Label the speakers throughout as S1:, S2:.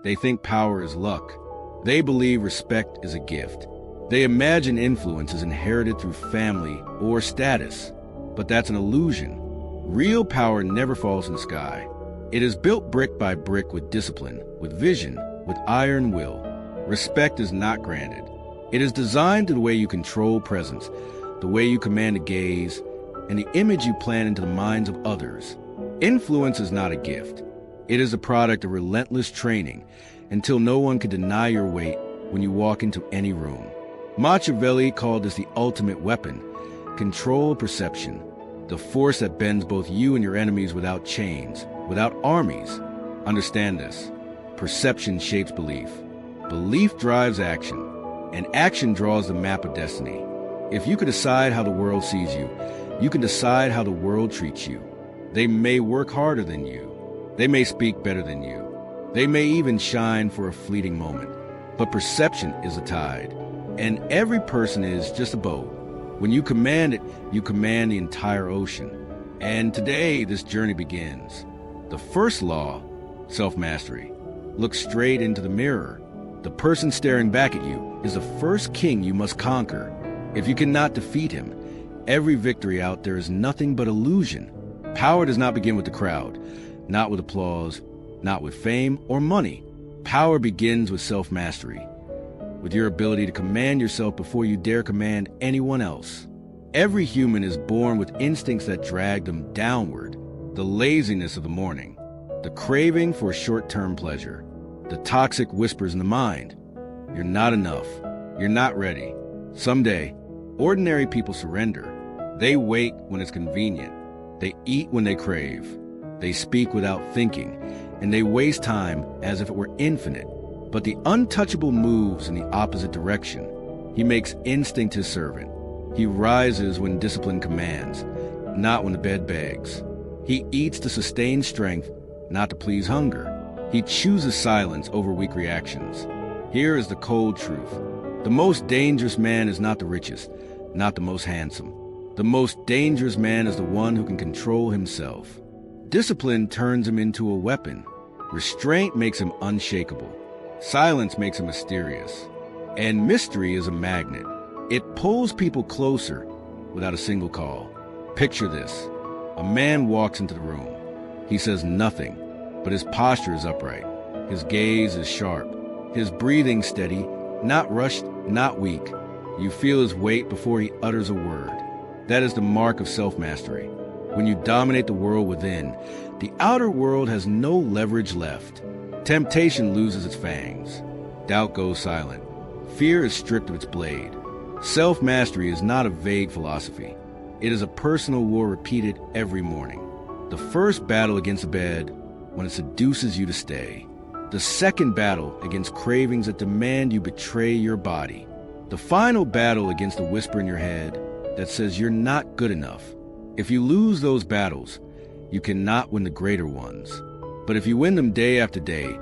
S1: They think power is luck. They believe respect is a gift. They imagine influence is inherited through family or status. But that's an illusion. Real power never falls from the sky. It is built brick by brick with discipline, with vision, with iron will. Respect is not granted. It is designed to the way you control presence, the way you command a gaze, and the image you plant into the minds of others. Influence is not a gift. It is a product of relentless training until no one can deny your weight when you walk into any room. Machiavelli called this the ultimate weapon, control perception, the force that bends both you and your enemies without chains, without armies. Understand this. Perception shapes belief. Belief drives action, and action draws the map of destiny. If you can decide how the world sees you, you can decide how the world treats you. They may work harder than you. They may speak better than you. They may even shine for a fleeting moment. But perception is a tide, and every person is just a boat. When you command it, you command the entire ocean. And today, this journey begins. The first law, self-mastery. Look straight into the mirror. The person staring back at you is the first king you must conquer. If you cannot defeat him, every victory out there is nothing but illusion. Power does not begin with the crowd, not with applause, not with fame or money. Power begins with self-mastery, with your ability to command yourself before you dare command anyone else. Every human is born with instincts that drag them downward. The laziness of the morning, the craving for short-term pleasure, the toxic whispers in the mind. You're not enough. You're not ready. Someday, ordinary people surrender. They wait when it's convenient. They eat when they crave. They speak without thinking, and they waste time as if it were infinite. But the untouchable moves in the opposite direction. He makes instinct his servant. He rises when discipline commands, not when the bed begs. He eats to sustain strength, not to please hunger. He chooses silence over weak reactions. Here is the cold truth. The most dangerous man is not the richest, not the most handsome. The most dangerous man is the one who can control himself. Discipline turns him into a weapon. Restraint makes him unshakable. Silence makes him mysterious. And mystery is a magnet. It pulls people closer without a single call. Picture this. A man walks into the room. He says nothing, but his posture is upright. His gaze is sharp. His breathing steady, not rushed, not weak. You feel his weight before he utters a word. That is the mark of self-mastery. When you dominate the world within, the outer world has no leverage left. Temptation loses its fangs. Doubt goes silent. Fear is stripped of its blade. Self-mastery is not a vague philosophy. It is a personal war repeated every morning. The first battle against the bed, when it seduces you to stay. The second battle against cravings that demand you betray your body. The final battle against the whisper in your head that says you're not good enough. If you lose those battles, you cannot win the greater ones. But if you win them day after day,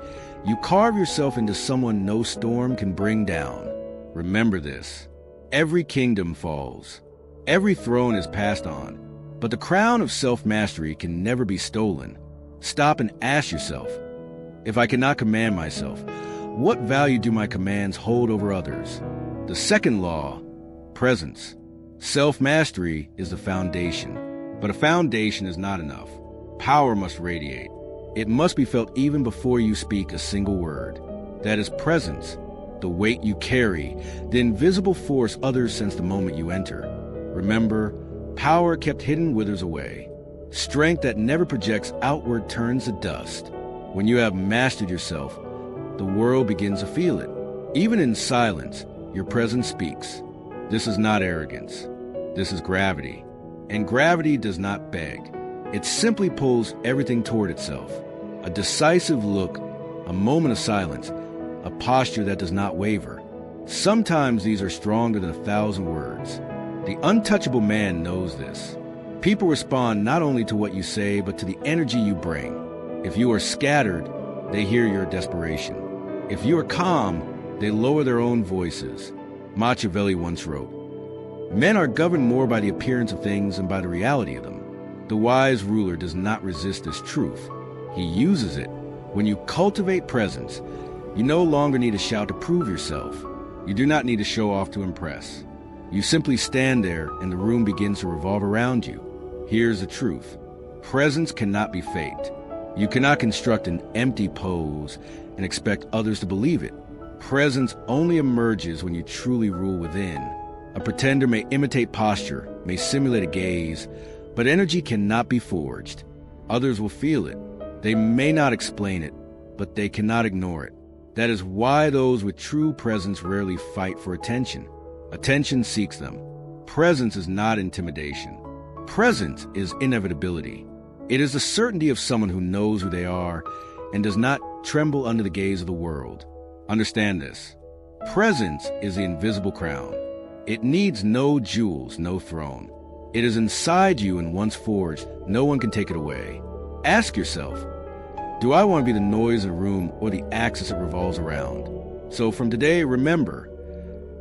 S1: you carve yourself into someone no storm can bring down. Remember this. Every kingdom falls. Every throne is passed on. But the crown of self-mastery can never be stolen. Stop and ask yourself, if I cannot command myself, what value do my commands hold over others? The second law, presence. Self-mastery is the foundation. But a foundation is not enough. Power must radiate. It must be felt even before you speak a single word. That is presence, the weight you carry, the invisible force others sense the moment you enter. Remember, power kept hidden withers away. Strength that never projects outward turns to dust. When you have mastered yourself, the world begins to feel it. Even in silence, your presence speaks. This is not arrogance. This is gravity. And gravity does not beg. It simply pulls everything toward itself. A decisive look, a moment of silence, a posture that does not waver. Sometimes these are stronger than 1,000 words. The untouchable man knows this. People respond not only to what you say, but to the energy you bring. If you are scattered, they hear your desperation. If you are calm, they lower their own voices. Machiavelli once wrote, "Men are governed more by the appearance of things than by the reality of them." The wise ruler does not resist this truth. He uses it. When you cultivate presence, You no longer need to shout to prove yourself. You do not need to show off to impress. You simply stand there and the room begins to revolve around you. Here's the truth. Presence cannot be faked. You cannot construct an empty pose and expect others to believe it. Presence only emerges when you truly rule within. A pretender may imitate posture, may simulate a gaze, but energy cannot be forged. Others will feel it. They may not explain it, but they cannot ignore it. That is why those with true presence rarely fight for attention. Attention seeks them. Presence is not intimidation. Presence is inevitability. It is the certainty of someone who knows who they are and does not tremble under the gaze of the world. Understand this. Presence is the invisible crown. It needs no jewels, no throne. It is inside you and once forged, no one can take it away. Ask yourself, do I want to be the noise in a room or the axis it revolves around? So from today, remember,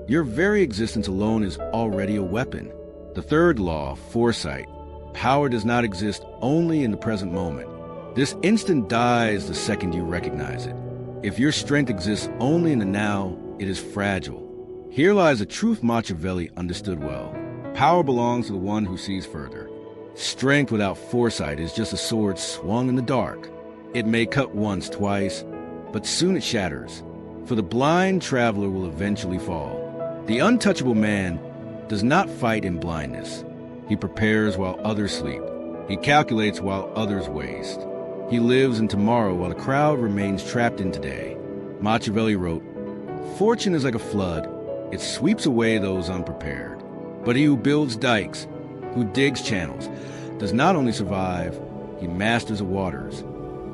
S1: your very existence alone is already a weapon. The third law, foresight. Power does not exist only in the present moment. This instant dies the second you recognize it. If your strength exists only in the now, it is fragile. Here lies a truth Machiavelli understood well. Power belongs to the one who sees further. Strength without foresight is just a sword swung in the dark. It may cut once, twice, but soon it shatters. For the blind traveler will eventually fall. The untouchable man does not fight in blindness. He prepares while others sleep. He calculates while others waste. He lives in tomorrow while the crowd remains trapped in today. Machiavelli wrote, "Fortune is like a flood. It sweeps away those unprepared. But he who builds dikes, who digs channels, does not only survive, he masters the waters."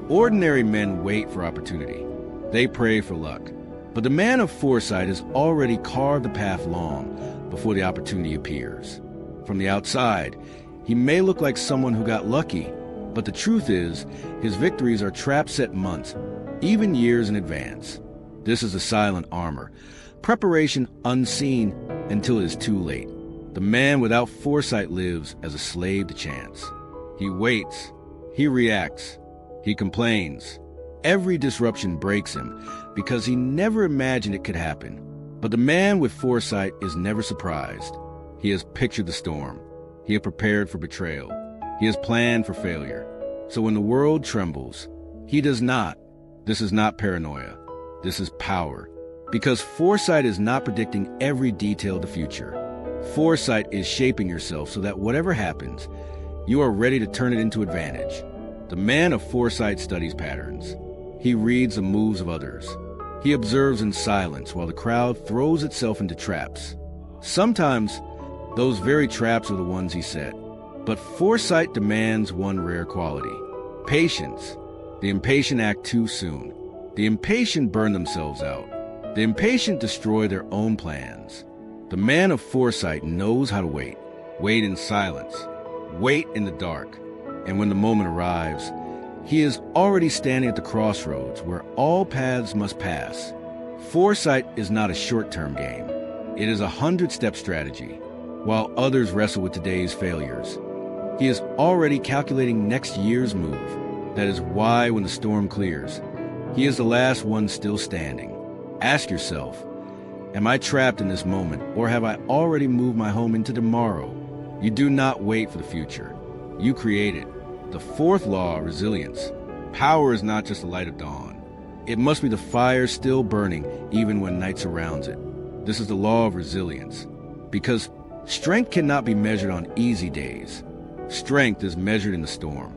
S1: Ordinary men wait for opportunity. They pray for luck. But the man of foresight has already carved the path long before the opportunity appears. From the outside, he may look like someone who got lucky, but the truth is, his victories are traps set months, even years in advance. This is the silent armor, preparation unseen until it is too late. The man without foresight lives as a slave to chance. He waits, he reacts, he complains. Every disruption breaks him because he never imagined it could happen. But the man with foresight is never surprised. He has pictured the storm. He has prepared for betrayal. He has planned for failure. So when the world trembles, he does not. This is not paranoia. This is power. Because foresight is not predicting every detail of the future. Foresight is shaping yourself so that whatever happens, you are ready to turn it into advantage. The man of foresight studies patterns. He reads the moves of others. He observes in silence while the crowd throws itself into traps. Sometimes, those very traps are the ones he set. But foresight demands one rare quality: patience. The impatient act too soon. The impatient burn themselves out. The impatient destroy their own plans. The man of foresight knows how to wait. Wait in silence. Wait in the dark. And when the moment arrives, he is already standing at the crossroads where all paths must pass. Foresight is not a short-term game. It is a 100-step strategy. While others wrestle with today's failures, he is already calculating next year's move. That is why when the storm clears, he is the last one still standing. Ask yourself, am I trapped in this moment, or have I already moved my home into tomorrow? You do not wait for the future. You create it. The fourth law, resilience. Power is not just the light of dawn. It must be the fire still burning even when night surrounds it. This is the law of resilience. Because strength cannot be measured on easy days. Strength is measured in the storm.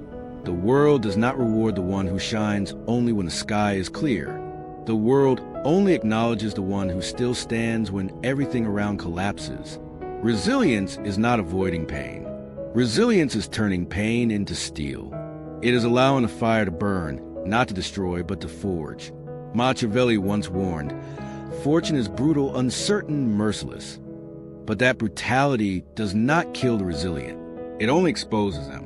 S1: The world does not reward the one who shines only when the sky is clear. The world only acknowledges the one who still stands when everything around collapses. Resilience is not avoiding pain. Resilience is turning pain into steel. It is allowing the fire to burn, not to destroy, but to forge. Machiavelli once warned, fortune is brutal, uncertain, merciless. But that brutality does not kill the resilient. It only exposes them.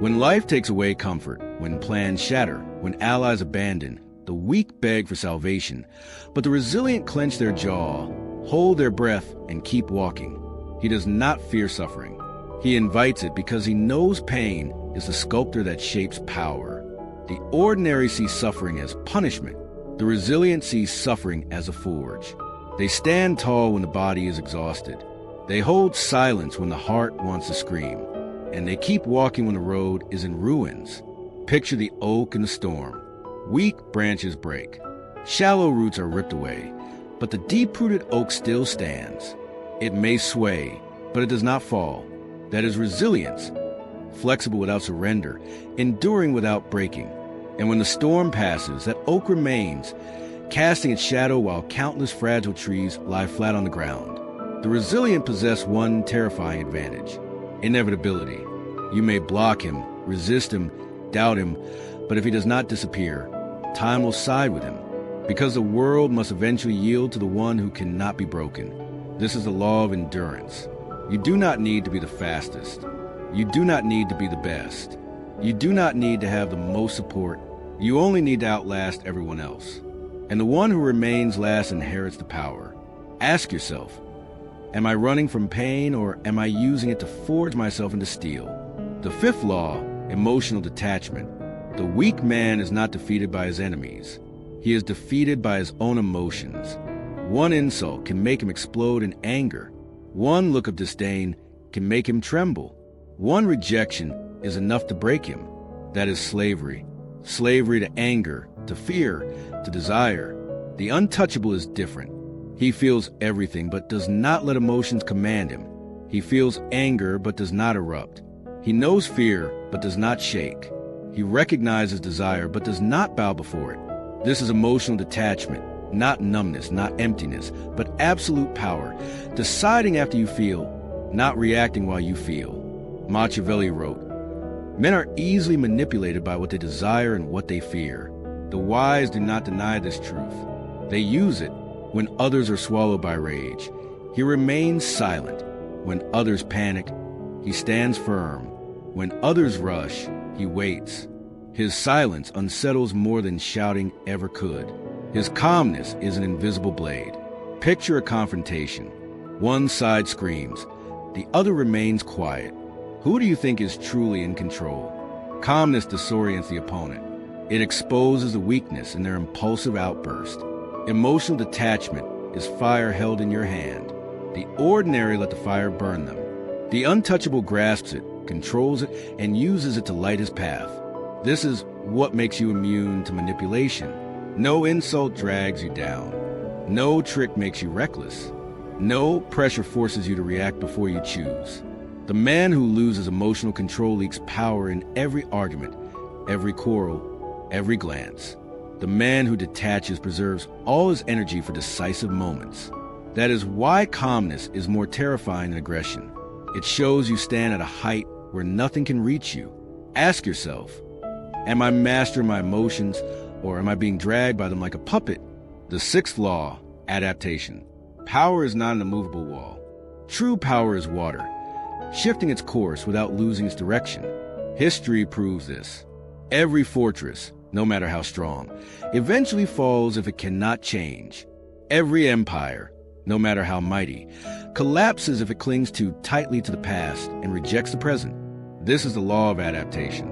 S1: When life takes away comfort, when plans shatter, when allies abandon, the weak beg for salvation, but the resilient clench their jaw, hold their breath, and keep walking. He does not fear suffering. He invites it because he knows pain is the sculptor that shapes power. The ordinary see suffering as punishment. The resilient see suffering as a forge. They stand tall when the body is exhausted. They hold silence when the heart wants to scream. And they keep walking when the road is in ruins. Picture the oak in the storm. Weak branches break. Shallow roots are ripped away. But the deep-rooted oak still stands. It may sway, but it does not fall. That is resilience. Flexible without surrender, enduring without breaking. And when the storm passes, that oak remains, casting its shadow while countless fragile trees lie flat on the ground. The resilient possess one terrifying advantage: inevitability. You may block him, resist him, doubt him, but if he does not disappear, time will side with him, because the world must eventually yield to the one who cannot be broken. This is the law of endurance. You do not need to be the fastest. You do not need to be the best. You do not need to have the most support. You only need to outlast everyone else. And the one who remains last inherits the power. Ask yourself, am I running from pain, or am I using it to forge myself into steel? The fifth law, emotional detachment. The weak man is not defeated by his enemies. He is defeated by his own emotions. One insult can make him explode in anger. One look of disdain can make him tremble. One rejection is enough to break him. That is slavery. Slavery to anger, to fear, to desire. The untouchable is different. He feels everything but does not let emotions command him. He feels anger but does not erupt. He knows fear but does not shake. He recognizes desire but does not bow before it. This is emotional detachment, not numbness, not emptiness, but absolute power. Deciding after you feel, not reacting while you feel. Machiavelli wrote, "Men are easily manipulated by what they desire and what they fear. The wise do not deny this truth. They use it when others are swallowed by rage. He remains silent. When others panic, he stands firm. When others rush, he waits. His silence unsettles more than shouting ever could. His calmness is an invisible blade. Picture a confrontation. One side screams. The other remains quiet. Who do you think is truly in control? Calmness disorients the opponent. It exposes the weakness in their impulsive outburst. Emotional detachment is fire held in your hand. The ordinary let the fire burn them. The untouchable grasps it, controls it, and uses it to light his path. This is what makes you immune to manipulation. No insult drags you down. No trick makes you reckless. No pressure forces you to react before you choose. The man who loses emotional control leaks power in every argument, every quarrel, every glance. The man who detaches preserves all his energy for decisive moments. That is why calmness is more terrifying than aggression. It shows you stand at a height where nothing can reach you. Ask yourself, am I mastering my emotions, or am I being dragged by them like a puppet? The sixth law, adaptation. Power is not an immovable wall. True power is water, shifting its course without losing its direction. History proves this. Every fortress, no matter how strong, eventually falls if it cannot change. Every empire, no matter how mighty, collapses if it clings too tightly to the past and rejects the present. This is the law of adaptation.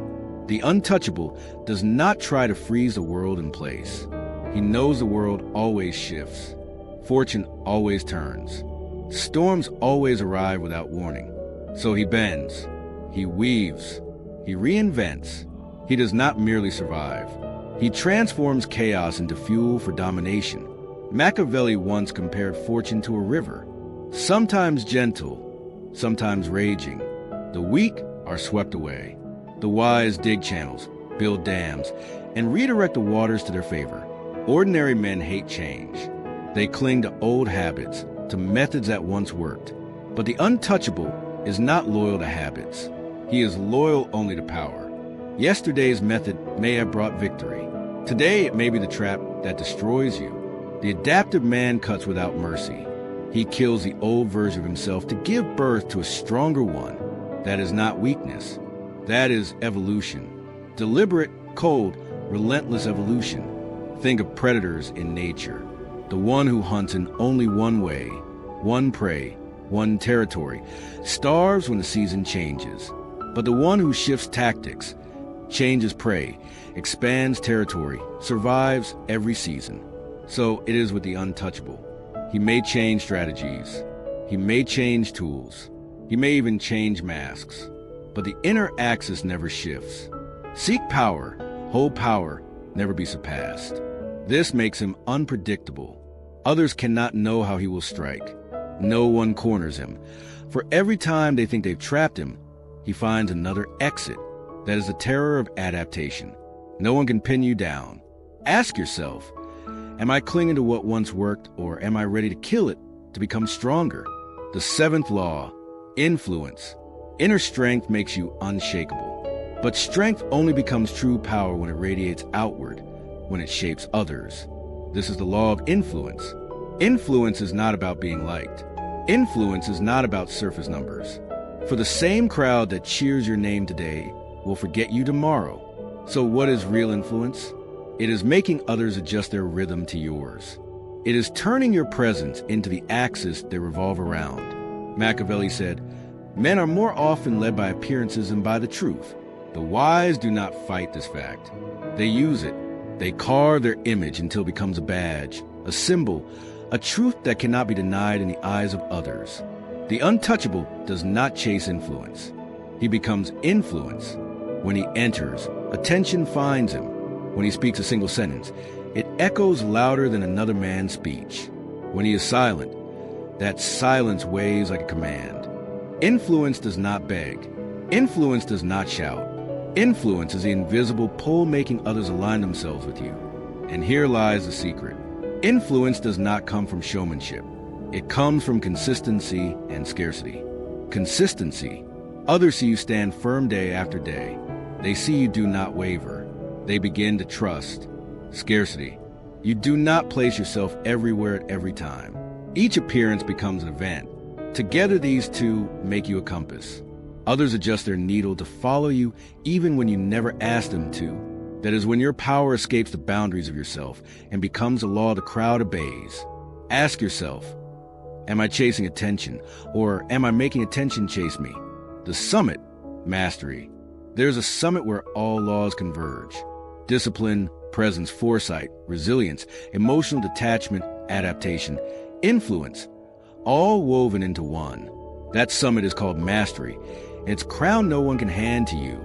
S1: The untouchable does not try to freeze the world in place. He knows the world always shifts. Fortune always turns. Storms always arrive without warning. So he bends, he weaves, he reinvents. He does not merely survive. He transforms chaos into fuel for domination. Machiavelli once compared fortune to a river, sometimes gentle, sometimes raging. The weak are swept away. The wise dig channels, build dams, and redirect the waters to their favor. Ordinary men hate change. They cling to old habits, to methods that once worked. But the untouchable is not loyal to habits. He is loyal only to power. Yesterday's method may have brought victory. Today it may be the trap that destroys you. The adaptive man cuts without mercy. He kills the old version of himself to give birth to a stronger one. That is not weakness. That is evolution. Deliberate, cold, relentless evolution. Think of predators in nature. The one who hunts in only one way, one prey, one territory, starves when the season changes. But the one who shifts tactics, changes prey, expands territory, survives every season. So it is with the untouchable. He may change strategies. He may change tools. He may even change masks. But the inner axis never shifts. Seek power, hold power, never be surpassed. This makes him unpredictable. Others cannot know how he will strike. No one corners him. For every time they think they've trapped him, he finds another exit. That is the terror of adaptation. No one can pin you down. Ask yourself, am I clinging to what once worked, or am I ready to kill it to become stronger? The seventh law, influence. Inner strength makes you unshakable. But strength only becomes true power when it radiates outward, when it shapes others. This is the law of influence. Influence is not about being liked. Influence is not about surface numbers. For the same crowd that cheers your name today will forget you tomorrow. So what is real influence? It is making others adjust their rhythm to yours. It is turning your presence into the axis they revolve around. Machiavelli said, "Men are more often led by appearances than by the truth." The wise do not fight this fact. They use it. They carve their image until it becomes a badge, a symbol, a truth that cannot be denied in the eyes of others. The untouchable does not chase influence. He becomes influence. When he enters, attention finds him. When he speaks a single sentence, it echoes louder than another man's speech. When he is silent, that silence weighs like a command. Influence does not beg. Influence does not shout. Influence is the invisible pull making others align themselves with you. And here lies the secret. Influence does not come from showmanship. It comes from consistency and scarcity. Consistency. Others see you stand firm day after day. They see you do not waver. They begin to trust. Scarcity. You do not place yourself everywhere at every time. Each appearance becomes an event. Together these two make you a compass. Others adjust their needle to follow you even when you never asked them to. That is when your power escapes the boundaries of yourself and becomes a law the crowd obeys. Ask yourself, am I chasing attention, or am I making attention chase me? The summit, mastery. There's a summit where all laws converge. Discipline, presence, foresight, resilience, emotional detachment, adaptation, influence, all woven into one. That summit is called mastery, and its crown no one can hand to you.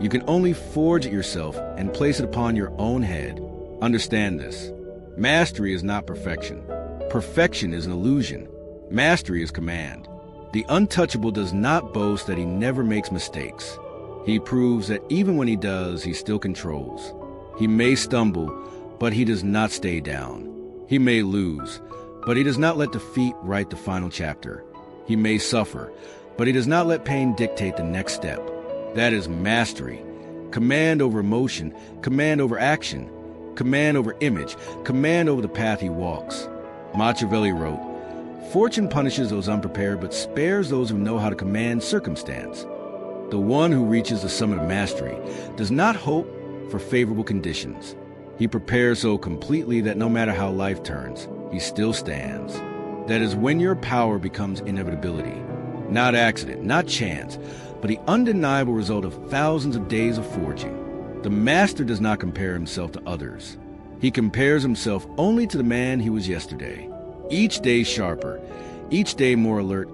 S1: You can only forge it yourself and place it upon your own head. Understand this. Mastery is not perfection. Perfection is an illusion. Mastery is command. The untouchable does not boast that he never makes mistakes. He proves that even when he does, he still controls. He may stumble, but he does not stay down. He may lose, but he does not let defeat write the final chapter. He may suffer, but he does not let pain dictate the next step. That is mastery. Command over emotion, command over action, command over image, command over the path he walks. Machiavelli wrote, "Fortune punishes those unprepared, but spares those who know how to command circumstance." The one who reaches the summit of mastery does not hope for favorable conditions. He prepares so completely that no matter how life turns, he still stands. That is when your power becomes inevitability. Not accident, not chance, but the undeniable result of thousands of days of forging. The master does not compare himself to others. He compares himself only to the man he was yesterday. Each day sharper, each day more alert,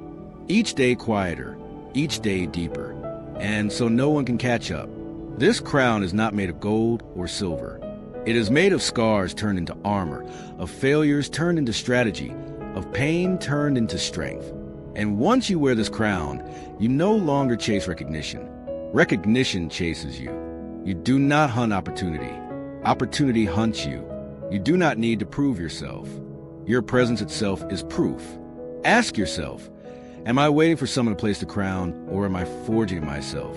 S1: each day quieter, each day deeper. And so no one can catch up. This crown is not made of gold or silver. It is made of scars turned into armor, of failures turned into strategy, of pain turned into strength. And once you wear this crown, you no longer chase recognition. Recognition chases you. You do not hunt opportunity. Opportunity hunts you. You do not need to prove yourself. Your presence itself is proof. Ask yourself, am I waiting for someone to place the crown, or am I forging it myself?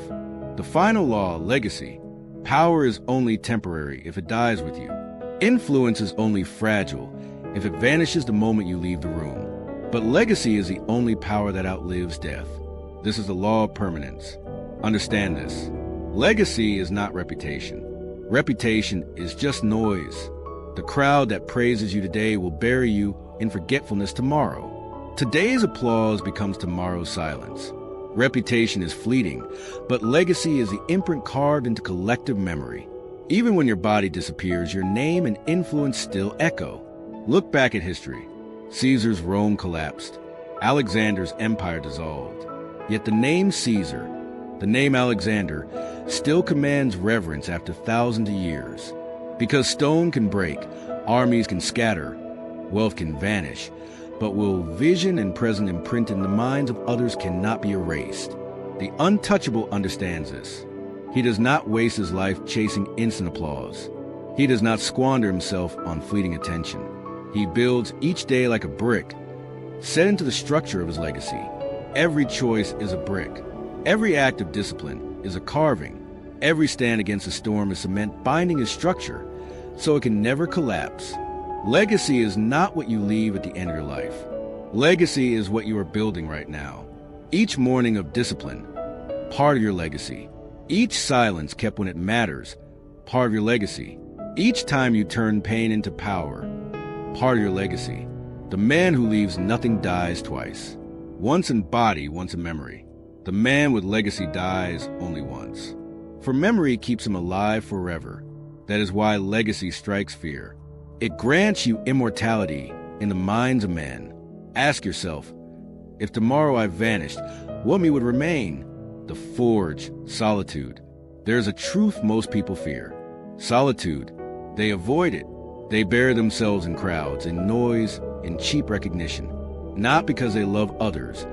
S1: The final law, legacy. Power is only temporary if it dies with you. Influence is only fragile if it vanishes the moment you leave the room. But legacy is the only power that outlives death. This is the law of permanence. Understand this. Legacy is not reputation. Reputation is just noise. The crowd that praises you today will bury you in forgetfulness tomorrow. Today's applause becomes tomorrow's silence. Reputation is fleeting, but legacy is the imprint carved into collective memory. Even when your body disappears, your name and influence still echo. Look back at history. Caesar's Rome collapsed. Alexander's empire dissolved. Yet the name Caesar, the name Alexander, still commands reverence after thousands of years. Because stone can break, armies can scatter, wealth can vanish, but will vision and present imprint in the minds of others cannot be erased. The untouchable understands this. He does not waste his life chasing instant applause. He does not squander himself on fleeting attention. He builds each day like a brick, set into the structure of his legacy. Every choice is a brick. Every act of discipline is a carving. Every stand against a storm is cement binding his structure so it can never collapse. Legacy is not what you leave at the end of your life. Legacy is what you are building right now. Each morning of discipline, part of your legacy. Each silence kept when it matters, part of your legacy. Each time you turn pain into power, part of your legacy. The man who leaves nothing dies twice. Once in body, once in memory. The man with legacy dies only once. For memory keeps him alive forever. That is why legacy strikes fear. It grants you immortality in the minds of men. Ask yourself, if tomorrow I vanished, what me would remain? The forge, solitude. There is a truth most people fear. Solitude. They avoid it. They bury themselves in crowds, in noise, in cheap recognition. Not because they love others,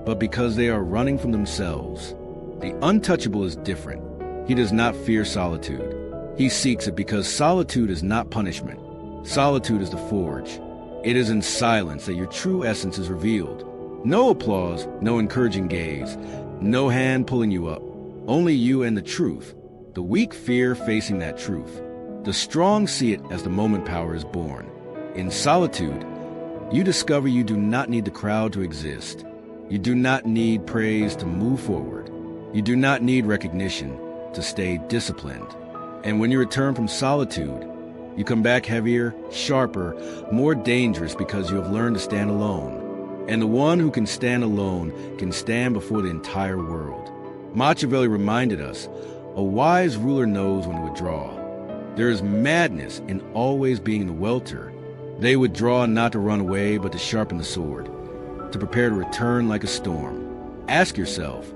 S1: but because they are running from themselves. The untouchable is different. He does not fear solitude. He seeks it because solitude is not punishment. Solitude is the forge. It is in silence that your true essence is revealed. No applause, no encouraging gaze, no hand pulling you up. Only you and the truth. The weak fear facing that truth. The strong see it as the moment power is born. In solitude, you discover you do not need the crowd to exist. You do not need praise to move forward. You do not need recognition to stay disciplined. And when you return from solitude, you come back heavier, sharper, more dangerous because you have learned to stand alone. And the one who can stand alone can stand before the entire world. Machiavelli reminded us, a wise ruler knows when to withdraw. There is madness in always being the welter. They withdraw not to run away, but to sharpen the sword, to prepare to return like a storm. Ask yourself,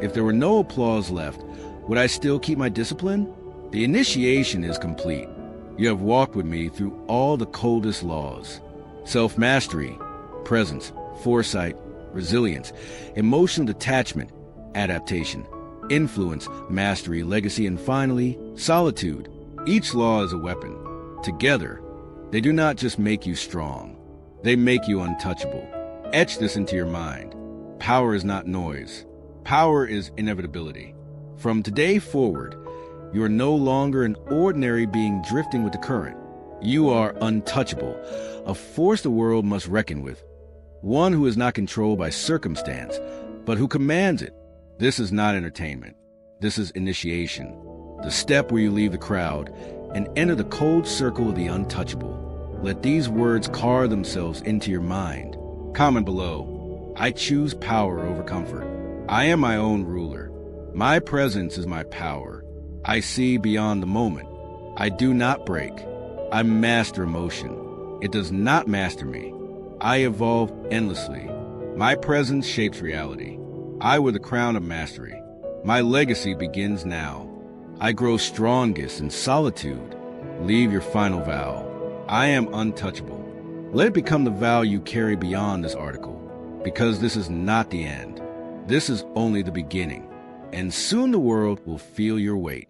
S1: if there were no applause left, would I still keep my discipline? The initiation is complete. You have walked with me through all the coldest laws. Self-mastery, presence, foresight, resilience, emotional detachment, adaptation, influence, mastery, legacy, and finally, solitude. Each law is a weapon. Together, they do not just make you strong. They make you untouchable. Etch this into your mind. Power is not noise. Power is inevitability. From today forward, you are no longer an ordinary being drifting with the current. You are untouchable, a force the world must reckon with. One who is not controlled by circumstance, but who commands it. This is not entertainment. This is initiation. The step where you leave the crowd and enter the cold circle of the untouchable. Let these words carve themselves into your mind. Comment below. I choose power over comfort. I am my own ruler. My presence is my power. I see beyond the moment. I do not break. I master emotion. It does not master me. I evolve endlessly. My presence shapes reality. I wear the crown of mastery. My legacy begins now. I grow strongest in solitude. Leave your final vow. I am untouchable. Let it become the vow you carry beyond this article, because this is not the end. This is only the beginning, and soon the world will feel your weight.